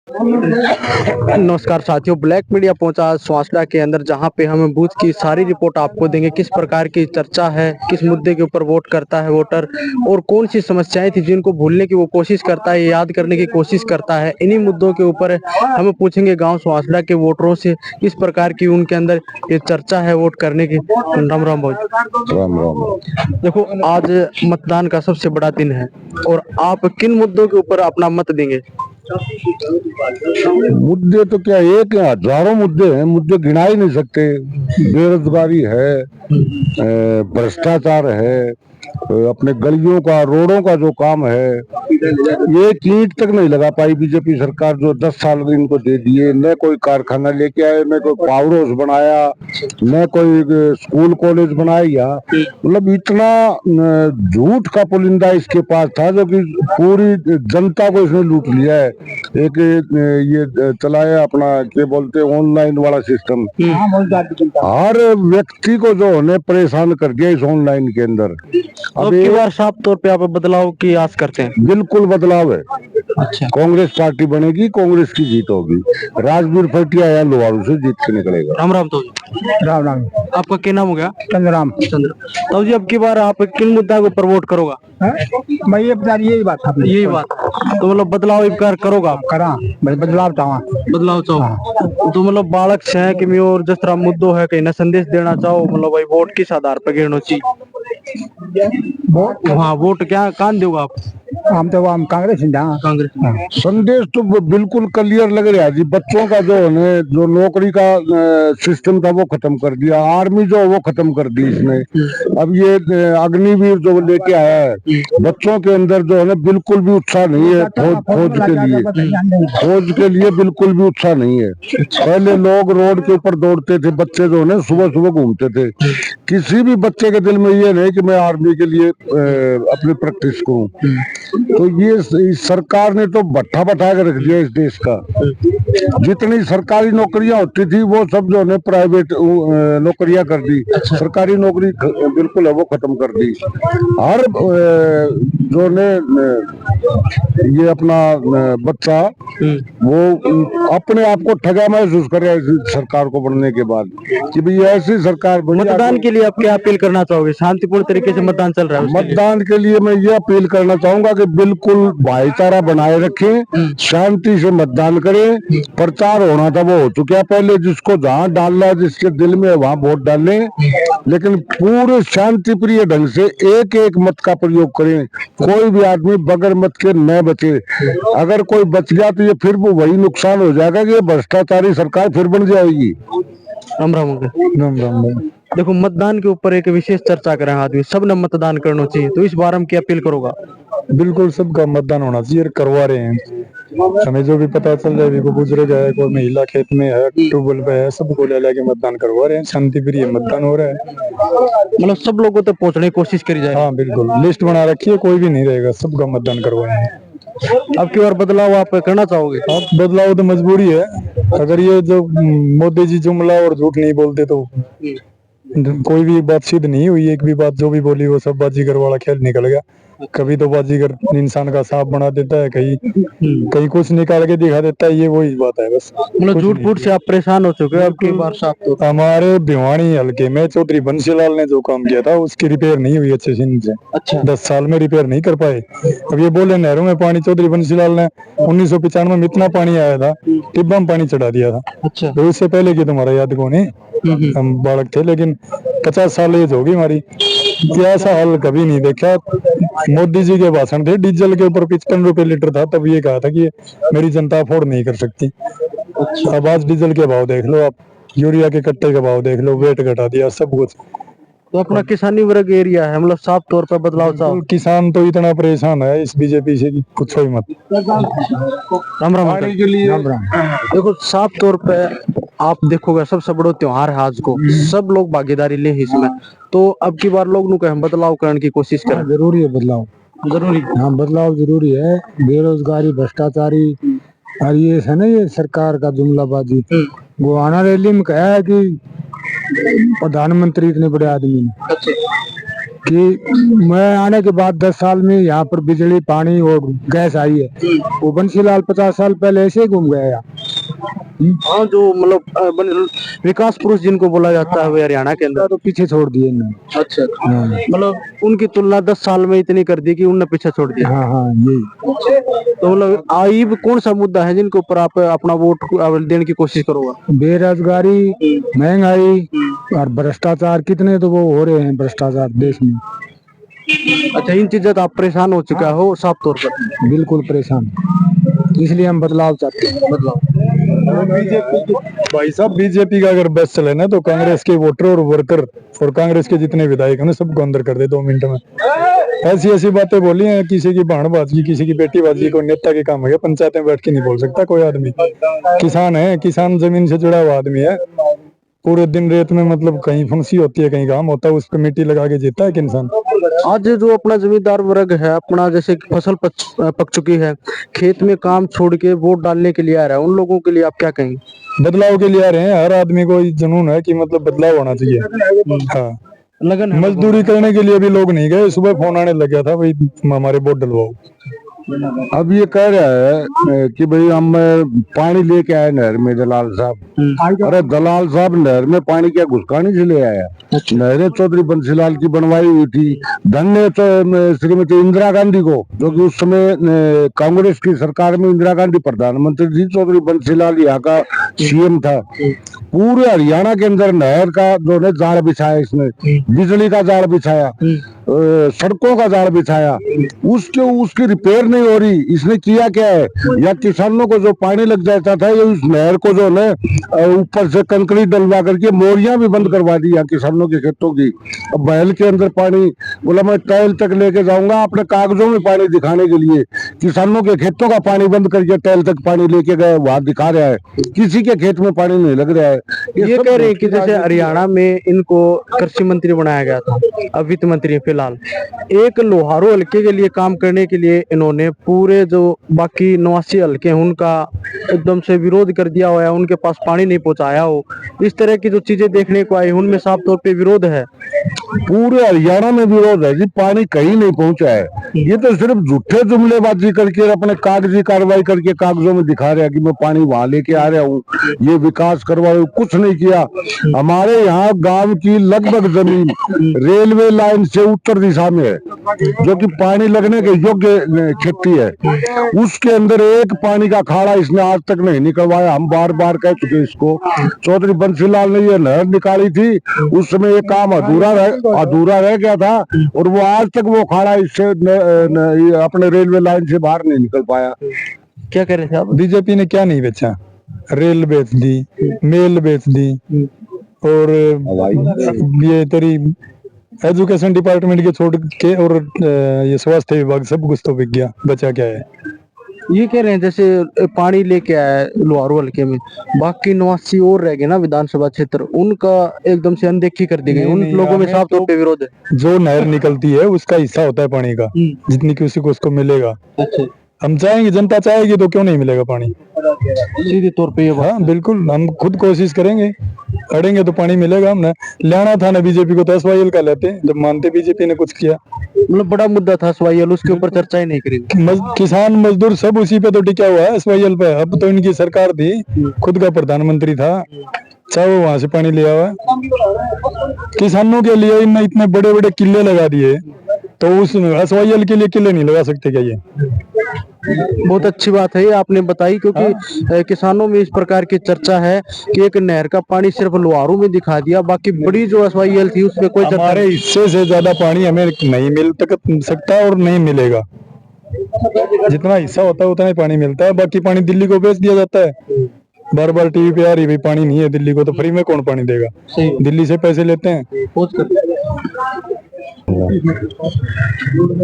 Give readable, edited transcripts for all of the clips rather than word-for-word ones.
नमस्कार साथियों, black media पहुंचा आज स्वास्थ्य के अंदर, जहां पे हम बूथ की सारी रिपोर्ट आपको देंगे। किस प्रकार की चर्चा है, किस मुद्दे के ऊपर वोट करता है वोटर, और कौन सी समस्याएं थी जिनको भूलने की वो कोशिश करता है, याद करने की कोशिश करता है। इन्हीं मुद्दों के ऊपर हम पूछेंगे गांव स्वास्थ्य के वोटरों से किस प्रकार की उनके अंदर ये चर्चा है वोट करने की। राम राम भाई। राम राम। देखो, आज मतदान का सबसे बड़ा दिन है और आप किन मुद्दों के ऊपर अपना मत देंगे? मुद्दे तो क्या एक है, हजारों मुद्दे हैं, मुद्दे गिना ही नहीं सकते। बेरोजगारी है, भ्रष्टाचार है, अपने गलियों का रोडों का जो काम है, ये ईंट तक नहीं लगा पाई बीजेपी सरकार, जो 10 साल इनको दे दिए। न कोई कारखाना लेके आए, न कोई पावर हाउस बनाया, न कोई स्कूल कॉलेज बनाया। मतलब इतना झूठ का पुलिंदा इसके पास था, जो कि पूरी जनता को इसने लूट लिया है। एक ये चलाया अपना, क्या बोलते हैं, ऑनलाइन वाला सिस्टम। हर व्यक्ति को जो है परेशान कर दिया इस ऑनलाइन के अंदर। अब की बार साफ तौर पे आप बदलाव की आस करते हैं? बिल्कुल बदलाव है। अच्छा, कांग्रेस पार्टी बनेगी, कांग्रेस की जीत होगी। राजवीर फटिया या लोहारू से जीत के निकलेगा। राम राम। तो राम राम। आपका क्या नाम हो गया? चंद्रराम। चंद्र। तो जी, अब की बार आप किन मुद्दा के ऊपर वोट करोगा? मैं ये बता, यही बात था, यही बात। तो मतलब बदलाव एक बार करोगा? करा बदलाव चाहवा। बदलाव चाहो तो मतलब बालक है कि मैं और जिस तरह मुद्दों है कहीं ना संदेश देना चाहो, मतलब भाई वोट किस आधार पर गिरना चाहिए? हाँ, वोट क्या कान दोगे आप? हम तो हम कांग्रेस कांग्रेस। संदेश तो बिल्कुल क्लियर लग रहा है जी। बच्चों का जो है, जो नौकरी का सिस्टम था वो खत्म कर दिया। आर्मी जो वो खत्म कर दी इसने। अब ये अग्निवीर जो लेके आया है, बच्चों के अंदर जो है ना बिल्कुल भी उत्साह नहीं है फौज के लिए। फौज के लिए बिल्कुल भी उत्साह नहीं है। पहले लोग रोड के ऊपर दौड़ते थे, बच्चे जो है सुबह सुबह घूमते थे। किसी भी बच्चे के दिल में ये नहीं कि मैं आर्मी के लिए अपनी प्रैक्टिस करूं। तो ये इस सरकार ने तो भट्ठा बैठा के रख दिया इस देश का। जितनी सरकारी नौकरियां होती थी वो सब जो है प्राइवेट नौकरियां कर दी। सरकारी नौकरी बिल्कुल है वो खत्म कर दी। हर जो ने ये अपना बच्चा वो अपने आप को ठगा महसूस कर रहा है इस सरकार को बनने के बाद, कि भाई ऐसी सरकार बनी। मतदान के लिए आप क्या अपील करना चाहोगे? शांतिपूर्ण तरीके से मतदान चल रहा है मतदान के लिए मैं ये अपील करना चाहूंगा कि बिल्कुल भाईचारा बनाए रखें, शांति से मतदान करें। प्रचार होना था वो हो चुका है पहले, जिसको जहाँ डालना है, जिसके दिल में वहाँ वोट डालें, लेकिन पूरे शांति प्रिय ढंग से एक एक मत का प्रयोग करें। कोई भी आदमी बगैर मत के न बचे। अगर कोई बच गया तो ये फिर वो वही नुकसान हो जाएगा कि ये भ्रष्टाचारी सरकार फिर बन जाएगी। राम राम। राम राम। देखो, मतदान के ऊपर एक विशेष चर्चा करें, आदमी सब ने मतदान करना चाहिए, तो इस बार हम क्या अपील करोगा? बिल्कुल सबका मतदान होना चाहिए, करवा रहे हैं। हमें जो भी पता चल जाए, को गुजरे जाए, कोई महिला खेत में है, ट्यूबवेल पे है, सबको ले लेके मतदान करवा रहे हैं। शांति प्रिय मतदान हो रहा है। मतलब सब लोगों तक पहुंचने की कोशिश करी जाए। हाँ बिल्कुल, लिस्ट बना रखी है, कोई भी नहीं रहेगा, सबका मतदान करवाएंगे। अब की बार बदलाव आप करना चाहोगे? अब बदलाव तो मजबूरी है। अगर ये जो मोदी जी जुमला और झूठ नहीं बोलते तो कोई भी बात सिद्ध नहीं हुई। एक भी बात जो भी बोली वो सब बाजीगर वाला खेल निकल गया। कभी तो बाजीगर इंसान का सांप बना देता है, कहीं कुछ निकाल के दिखा देता है। ये वही बात है बस। मतलब झूठ फूट से आप परेशान हो चुके हो। अब की बार साफ तो हमारे भिवानी हल्के में चौधरी बंसीलाल ने जो काम किया था उसकी रिपेयर नहीं हुई अच्छे से। अच्छा, 10 साल में रिपेयर नहीं कर पाए। अब ये बोले नहरों में पानी, चौधरी बंसीलाल ने 1995 में इतना पानी आया था, टिब्बा में पानी चढ़ा दिया था। अच्छा। तो उससे पहले की तुम्हारा याद कौन है? हम बालक थे, लेकिन 50 साल एज होगी हमारी। ऐसा हाल कभी नहीं देखा। मोदी जी के भाषण थे, डीजल के ऊपर 55 रुपए लीटर था, तब ये कहा था कि मेरी जनता अफोर्ड नहीं कर सकती। अब आज डीजल के भाव देख लो आप, यूरिया के कट्टे का भाव देख लो, वेट घटा दिया, सब कुछ। तो अपना किसानी वर्ग एरिया है, मतलब साफ तौर पर बदलाव चाहो। किसान तो इतना परेशान है इस बीजेपी से कि पूछो ही मत। राम राम के लिए। देखो, साफ तौर पे आप देखोगे सबसे बड़ो त्योहार है आज को, सब लोग भागीदारी ले इसमें। तो अब की बार लोग कहें बदलाव करने की कोशिश करें। जरूरी है बदलाव, जरूरी। हाँ बदलाव जरूरी है। बेरोजगारी, भ्रष्टाचारी और ये है ना, ये सरकार का जुमलाबाजी। वो आना रैली में कहा है कि प्रधानमंत्री इतने बड़े आदमी ने। कि मैं आने के बाद 10 साल में यहाँ पर बिजली पानी और गैस आई है। वो बंसीलाल 50 साल पहले ऐसे ही घूम गया यहाँ। हाँ, जो मतलब विकास पुरुष जिनको बोला जाता है वो हरियाणा के अंदर। तो पीछे छोड़ दिए इन्होंने। अच्छा। हाँ मतलब उनकी तुलना 10 साल में इतनी कर दी कि उनने पीछे छोड़ दिया। हाँ हाँ यही। तो मतलब आइब कौन सा मुद्दा है जिनके ऊपर आप अपना वोट देने की कोशिश करोगे? बेरोजगारी, महंगाई और भ्रष्टाचार, कितने तो वो हो रहे हैं भ्रष्टाचार देश में। अच्छा, इन चीजों से आप परेशान हो चुका हो साफ तौर पर? बिल्कुल परेशान, इसलिए हम बदलाव चाहते हैं। बदलाव। भाई साहब, बीजेपी का अगर बस चले ना तो कांग्रेस के वोटर और वर्कर और कांग्रेस के जितने विधायक हैं ना सबको अंदर कर दे 2 मिनट में। ऐसी ऐसी बातें बोली हैं, किसी की बहनबाजी, किसी की बेटीबाजी को नेता के काम है। पंचायत में बैठ के नहीं बोल सकता कोई आदमी। किसान है, किसान जमीन से जुड़ा हुआ आदमी है। पूरे दिन रेत में मतलब कहीं फंसी होती है, कहीं काम होता है, उस पर मिट्टी लगा के जीता है कि इंसान। आज जो अपना जमींदार वर्ग है अपना, जैसे कि फसल पक चुकी है, खेत में काम छोड़ के वोट डालने के लिए आ रहा है, उन लोगों के लिए आप क्या कहेंगे? बदलाव के लिए आ रहे हैं। हर आदमी को जुनून है कि मतलब बदलाव होना चाहिए। हाँ, लगन है। मजदूरी करने के लिए भी लोग नहीं गए। सुबह फोन आने लग गया था, भाई हमारे वोट डलवाओ। अब ये कह रहा है कि भाई हम पानी लेके आए नहर में दलाल साहब। अरे दलाल साहब नहर में पानी क्या घुसकानी से ले आया? नहरें चौधरी बंसीलाल की बनवाई हुई थी। धन्य श्रीमती इंदिरा गांधी को, जो कि उस समय कांग्रेस की सरकार में इंदिरा गांधी प्रधानमंत्री थी, चौधरी बंसीलाल यहाँ का सीएम था। पूरे हरियाणा के अंदर नहर का जो है जाल बिछाया इसने, बिजली का जाल बिछाया, सड़कों का जाल बिछाया। उसकी रिपेयर नहीं हो रही। इसने किया क्या है? या किसानों को जो पानी लग जाता था, ये उस नहर को जो है ऊपर से कंक्रीट डलवा करके मोरियां भी बंद करवा दी यहाँ किसानों के खेतों की। अब महल के अंदर पानी, बोला मैं टैल तक लेके जाऊंगा अपने कागजों में पानी दिखाने के लिए। किसानों के खेतों का पानी बंद करके टैल तक पानी लेके गए, वहां दिखा रहा है। किसी के खेत में पानी नहीं लग रहा है। ये कह रहे हैं कि जैसे हरियाणा में इनको कृषि मंत्री बनाया गया था, अब वित्त मंत्री फिलहाल, एक लोहारू हल्के के लिए काम करने के लिए इन्होंने पूरे जो बाकी 89 हल्के हैं उनका एकदम से विरोध कर दिया हुआ है, उनके पास पानी नहीं पहुंचाया हो। इस तरह की जो चीजें देखने को आई उनमें साफ तौर पे विरोध है। पूरे हरियाणा में विरोध है जी। पानी कहीं नहीं पहुंचा है। ये तो सिर्फ झूठे जुमलेबाजी करके अपने कागजी कार्रवाई करके कागजों में दिखा रहा है कि मैं पानी वहां लेके आ रहा हूँ, ये विकास करवा रहा हूँ। कुछ नहीं किया। हमारे यहाँ गांव की लगभग जमीन रेलवे लाइन से उत्तर दिशा में है, जो कि पानी लगने के योग्य खेती है। उसके अंदर एक पानी का खाड़ा इसने आज तक नहीं निकलवाया। हम बार बार कह चुके इसको। चौधरी बंसीलाल ने ये नहर निकाली थी, उस समय ये काम अधूरा रह गया था, और वो आज तक वो खाड़ा इससे अपने रेलवे लाइन से बाहर नहीं निकल पाया। क्या कह रहे थे आप? बीजेपी ने क्या नहीं बेचा? रेल बेच दी, मेल बेच दी, और ये तेरी एजुकेशन डिपार्टमेंट के छोड़ के और ये स्वास्थ्य विभाग सब कुछ तो बिक गया। बचा क्या है? ये कह रहे हैं जैसे पानी लेके आया लोहारू हल्के में, बाकी 89 और रह गए ना विधानसभा क्षेत्र, उनका एकदम से अनदेखी कर दी गई। उन लोगों में साफ तौर पे विरोध है। जो नहर निकलती है उसका हिस्सा होता है पानी का, जितनी की उसी को उसको मिलेगा। अच्छा, हम चाहेंगे, जनता चाहेगी तो क्यों नहीं मिलेगा पानी? सीधे तौर पे ये बात। हाँ बिल्कुल, हम खुद कोशिश करेंगे, अड़ेंगे तो पानी मिलेगा। हमने लेना था ना बीजेपी को तो SYL का लेते, जब मानते बीजेपी ने कुछ किया। मतलब बड़ा मुद्दा था SYL, उसके ऊपर चर्चा ही नहीं करी। किसान मजदूर सब उसी पे तो टिका हुआ है, SYL पे। अब तो इनकी सरकार थी, खुद का प्रधानमंत्री था, चाहे वो वहां से पानी ले आवा। किसानों के लिए इन इतने बड़े बड़े किले लगा दिए, तो उस SYL के लिए किले नहीं लगा सकते क्या? ये बहुत अच्छी बात है ये आपने बताई, क्योंकि किसानों में इस प्रकार की चर्चा है कि एक नहर का पानी सिर्फ लोहारू में दिखा दिया, बाकी बड़ी जो SYL थी उसमें कोई चर्चा हमारे हिस्से से ज्यादा पानी हमें नहीं मिल सकता और नहीं मिलेगा। जितना हिस्सा होता है उतना ही पानी मिलता है, बाकी पानी दिल्ली को बेच दिया जाता है। बार बार टीवी पे आ रही भाई पानी नहीं है दिल्ली को, तो फ्री में कौन पानी देगा? दिल्ली से पैसे लेते हैं।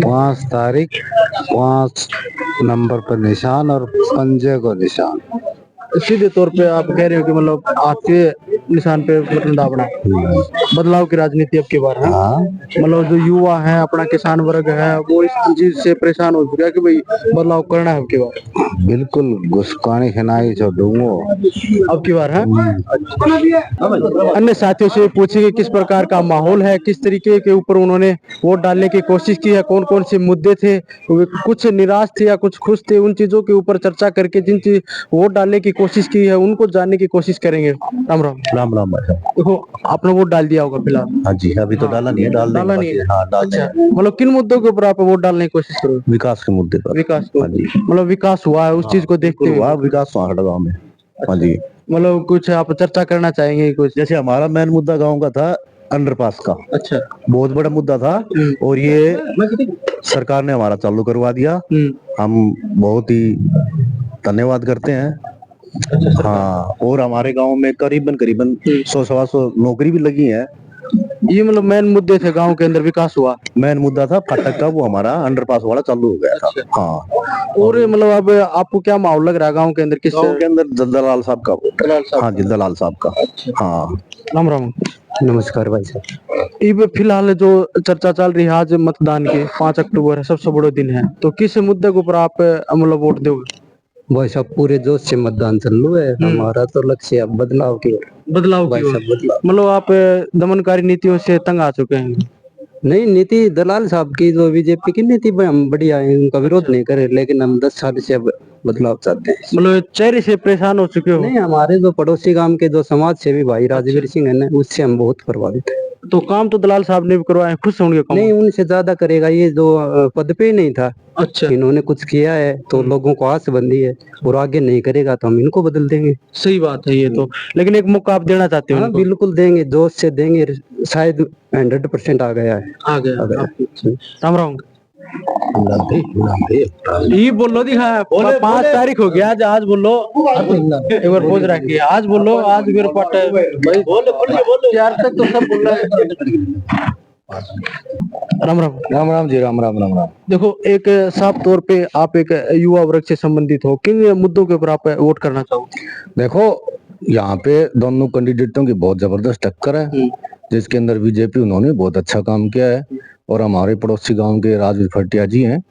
5 तारीख 5 नंबर पर निशान और पंजे को निशान। सीधे तौर पे आप कह रहे हो कि मतलब आपके निशान पे बटन दाबना है। बदलाव की राजनीति अब की बार है। हाँ मतलब जो युवा है, अपना किसान वर्ग है, वो इस चीज से परेशान हो चुका है कि भाई बदलाव करना है अब की बार। बिल्कुल घुसकानी खिनाई जो दूंगो। अब की बार है। अन्य साथियों से पूछेंगे किस प्रकार का माहौल है, किस तरीके के ऊपर उन्होंने वोट डालने की कोशिश की है, कौन कौन से मुद्दे थे, वे कुछ निराश थे या कुछ खुश थे, उन चीजों के ऊपर चर्चा करके जिन चीज वोट डालने की कोशिश की है उनको जानने की कोशिश करेंगे। राम राम। राम राम भाई साहब। देखो, आपने वोट डाल दिया होगा फिलहाल। हाँ जी, अभी तो डाला नहीं है, डाल डाला देंगे नहीं है। बाकी। हाँ डाल अच्छा, देंगे। मतलब किन मुद्दों के ऊपर आप वोट डालने की कोशिश करोगे? विकास के मुद्दे पर। विकास को, हाँ जी। मतलब विकास हुआ है उस चीज को देखते बिल्कुल हुए, हुआ विकास वहाँ गाँव में। हाँ जी। मतलब कुछ आप चर्चा करना चाहेंगे कुछ? जैसे हमारा मेन मुद्दा गांव का था अंडरपास का, अच्छा। बहुत बड़ा मुद्दा था और ये सरकार ने हमारा चालू करवा दिया। हम बहुत ही धन्यवाद करते हैं। हाँ, और हमारे गांव में करीबन करीबन 100-125 नौकरी भी लगी है। ये मतलब मेन मुद्दे थे गांव के अंदर, विकास हुआ। मेन मुद्दा था फाटक का, वो हमारा अंडरपास वाला चालू हो गया था। हाँ, और मतलब अब आपको क्या माहौल लग रहा है गांव के अंदर? किस गांव के अंदर दलाल साहब का। दलाल साहब? हाँ जी, दलाल साहब का। हाँ, राम राम। नमस्कार भाई साहब। ये फिलहाल जो चर्चा चल रही है, आज मतदान की 5 अक्टूबर है, सबसे बड़ा दिन है, तो किस मुद्दे के ऊपर आप मतलब वोट दोगे? भाई साहब पूरे जोश से मतदान चालू है। हमारा तो लक्ष्य है बदलाव की ओर। बदलाव भाई की ओर। साहब बदलाव मतलब आप दमनकारी नीतियों से तंग आ चुके हैं। नहीं, नीति दलाल साहब की जो बीजेपी की नीति पे हम बढ़िया है, उनका विरोध नहीं करे, लेकिन हम 10 साल से अब बदलाव चाहते हैं। मतलब चेहरे से परेशान हो चुके हो? नहीं, हमारे जो पड़ोसी गांव के जो समाज सेवी भाई राजवीर सिंह है ना, उससे हम बहुत प्रभावित हैं। तो काम तो दलाल साहब ने भी करवाए, खुश होंगे काम? नहीं, उनसे ज्यादा करेगा, ये जो पद पे ही नहीं था। अच्छा, इन्होंने कुछ किया है तो लोगों को आस बंधी है, और आगे नहीं करेगा तो हम इनको बदल देंगे। सही बात है ये तो, लेकिन एक मौका आप देना चाहते हो हाँ इनको? बिल्कुल देंगे, जोश से देंगे। शायद 100% आ गया है। आ गया। आ गया। राम राम। ये बोलो दिखा 5 तारीख हो गया आज, आज बोलो एक बार पोज रखिए, आज बोलो, आज मेरे पट भाई यार तक तो सब बोल रहा है। राम राम। राम राम जी, राम राम राम राम। देखो, एक साफ तौर पे आप एक युवा वर्ग से संबंधित हो, किन मुद्दों के ऊपर आप वोट करना चाहोगे? देखो, यहाँ पे दोनों कैंडिडेटों की बहुत जबरदस्त टक्कर है, जिसके अंदर बीजेपी उन्होंने बहुत अच्छा काम किया है, और हमारे पड़ोसी गांव के राजवीर फटिया जी हैं,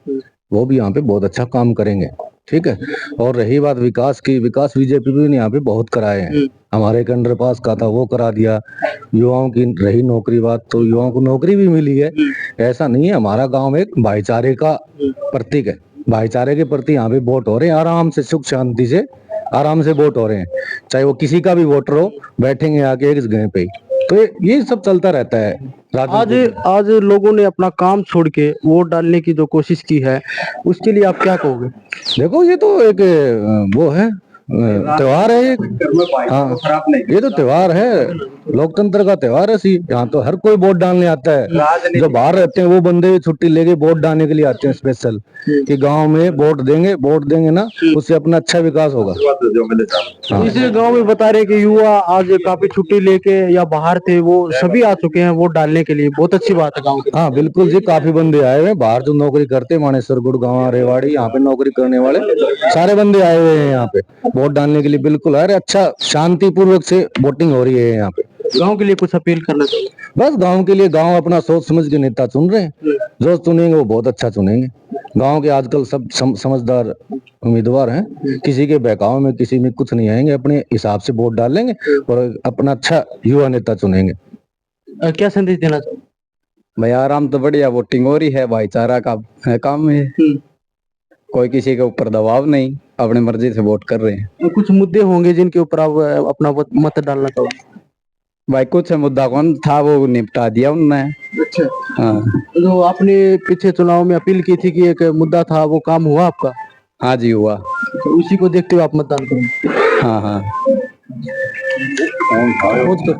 वो भी यहाँ पे बहुत अच्छा काम करेंगे। ठीक है। और रही बात विकास की, विकास बीजेपी भी यहाँ पे बहुत कराए हैं। हमारे एक अंडरपास का था, वो करा दिया। युवाओं की रही नौकरी बात, तो युवाओं को नौकरी भी मिली है। ऐसा नहीं है, हमारा गांव एक भाईचारे का प्रतीक है। भाईचारे के प्रति यहाँ पे वोट हो रहे हैं, आराम से सुख शांति से आराम से वोट हो रहे हैं, चाहे वो किसी का भी वोटर हो, बैठेंगे आके एक जगह पे। तो ये सब चलता रहता है। आज लोगों ने अपना काम छोड़ के वोट डालने की जो कोशिश की है, उसके लिए आप क्या कहोगे? देखो, ये तो एक वो है, त्योहार है एक। हाँ, ये तो त्योहार है, लोकतंत्र का त्योहार है। यहाँ तो हर कोई वोट डालने आता है। जो बाहर रहते हैं वो बंदे छुट्टी लेके वोट डालने के लिए आते हैं स्पेशल, कि गांव में वोट देंगे ना, उससे अपना अच्छा विकास होगा। हाँ। इसे गांव में बता रहे कि युवा आज काफी छुट्टी लेके या बाहर थे, वो सभी आ चुके हैं वोट डालने के लिए, बहुत अच्छी बात है गाँव की। हाँ बिल्कुल जी, काफी बंदे आए हुए हैं बाहर जो नौकरी करते हैं, मानेसर, गुड़गांव, रेवाड़ी, यहाँ पे नौकरी करने वाले सारे बंदे आए हुए हैं यहाँ पे वोट डालने के लिए। बिल्कुल, अरे अच्छा शांतिपूर्वक से वोटिंग हो रही है यहाँ पे। गांव के लिए कुछ अपील करना चाहिए? बस गांव के लिए, गांव अपना सोच समझ के नेता चुन रहे हैं, जो चुनेंगे वो बहुत अच्छा चुनेंगे। गांव के आजकल सब समझदार उम्मीदवार हैं, किसी के बहकाव में किसी में कुछ नहीं आएंगे, अपने हिसाब से वोट डालेंगे और अपना अच्छा युवा नेता चुनेंगे। क्या संदेश देना चाहिए? भाई आराम तो बढ़िया वोटिंग हो रही है, भाईचारा का है काम है, कोई किसी के ऊपर दबाव नहीं, अपनी मर्जी से वोट कर रहे हैं। कुछ मुद्दे होंगे जिनके ऊपर आप अपना मत डालना चाहोगे? भाई कुछ मुद्दा कौन था, वो निपटा दिया उन्होंने। अच्छा। हाँ। जो आपने पीछे चुनाव में अपील की थी कि एक मुद्दा था, वो काम हुआ आपका? हाँ जी हुआ। तो उसी को देखते हुए आप मतदान करेंगे? हाँ हाँ। खोज कर